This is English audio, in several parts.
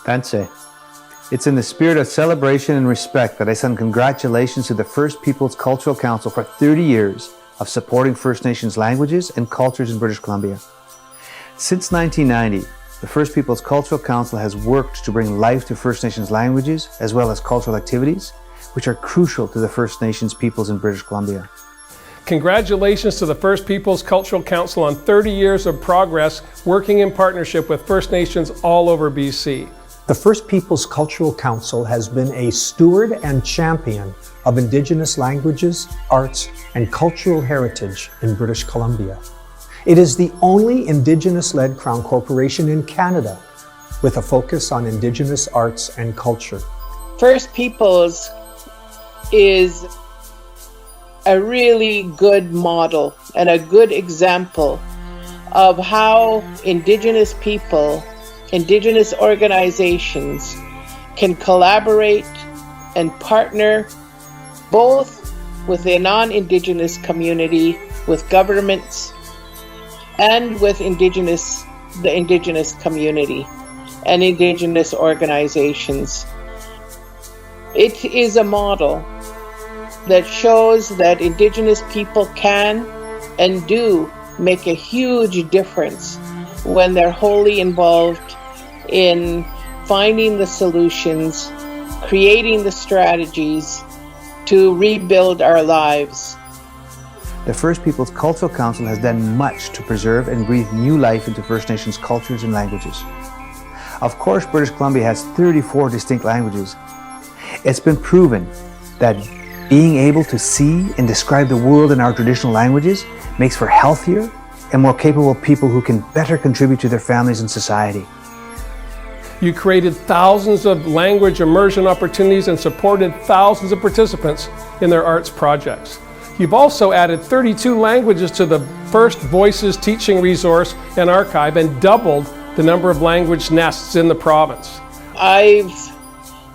Tanse. It's in the spirit of celebration and respect that I send congratulations to the First Peoples Cultural Council for 30 years of supporting First Nations languages and cultures in British Columbia. Since 1990, the First Peoples Cultural Council has worked to bring life to First Nations languages as well as cultural activities, which are crucial to the First Nations peoples in British Columbia. Congratulations to the First Peoples Cultural Council on 30 years of progress working in partnership with First Nations all over BC. The First Peoples Cultural Council has been a steward and champion of Indigenous languages, arts, and cultural heritage in British Columbia. It is the only Indigenous-led Crown corporation in Canada with a focus on Indigenous arts and culture. First Peoples is a really good model and a good example of how Indigenous people, Indigenous organizations can collaborate and partner both with the non-Indigenous community, with governments, and with the Indigenous community and Indigenous organizations. It is a model that shows that Indigenous people can and do make a huge difference when they're wholly involved in finding the solutions, creating the strategies to rebuild our lives. The First Peoples Cultural Council has done much to preserve and breathe new life into First Nations cultures and languages. Of course, British Columbia has 34 distinct languages. It's been proven that being able to see and describe the world in our traditional languages makes for healthier and more capable people who can better contribute to their families and society. You created thousands of language immersion opportunities and supported thousands of participants in their arts projects. You've also added 32 languages to the First Voices teaching resource and archive and doubled the number of language nests in the province. I've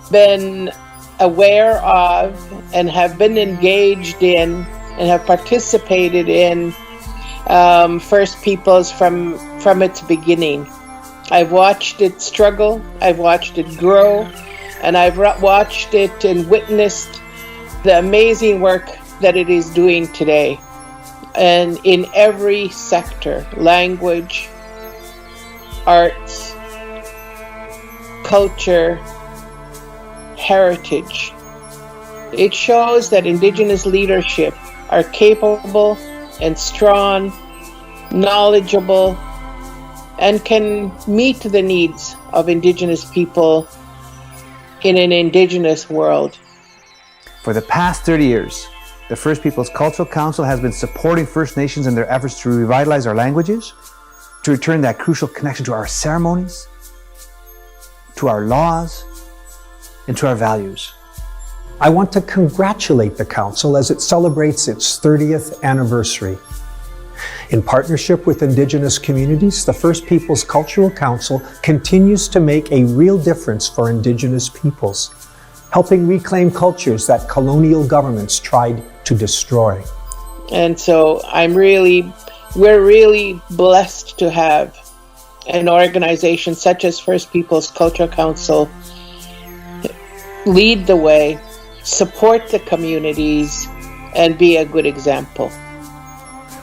been aware of and have been engaged in and have participated in First Peoples from its beginning. I've watched it struggle, I've watched it grow, and I've watched it and witnessed the amazing work that it is doing today. And in every sector, language, arts, culture, heritage. It shows that Indigenous leadership are capable and strong, knowledgeable, and can meet the needs of Indigenous people in an Indigenous world. For the past 30 years, the First Peoples Cultural Council has been supporting First Nations in their efforts to revitalize our languages, to return that crucial connection to our ceremonies, to our laws, and to our values. I want to congratulate the Council as it celebrates its 30th anniversary. In partnership with Indigenous communities, the First Peoples Cultural Council continues to make a real difference for Indigenous peoples, helping reclaim cultures that colonial governments tried to destroy. And so we're really blessed to have an organization such as First Peoples Cultural Council lead the way, support the communities, and be a good example.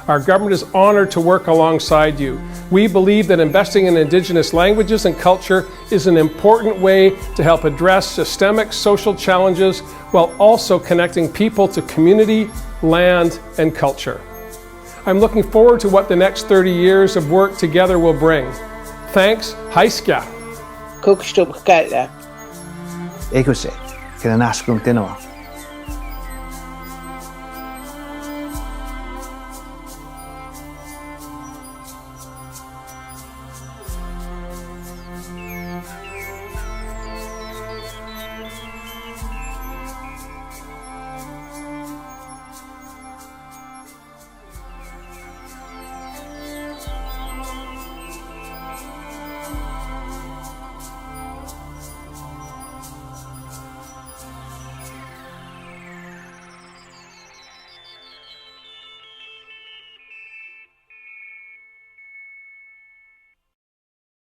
Our government is honored to work alongside you. We believe that investing in Indigenous languages and culture is an important way to help address systemic social challenges while also connecting people to community, land, and culture. I'm looking forward to what the next 30 years of work together will bring. Thanks, Haiska. Kukstubkala. Ekuse, Kinanaskung Tinoa.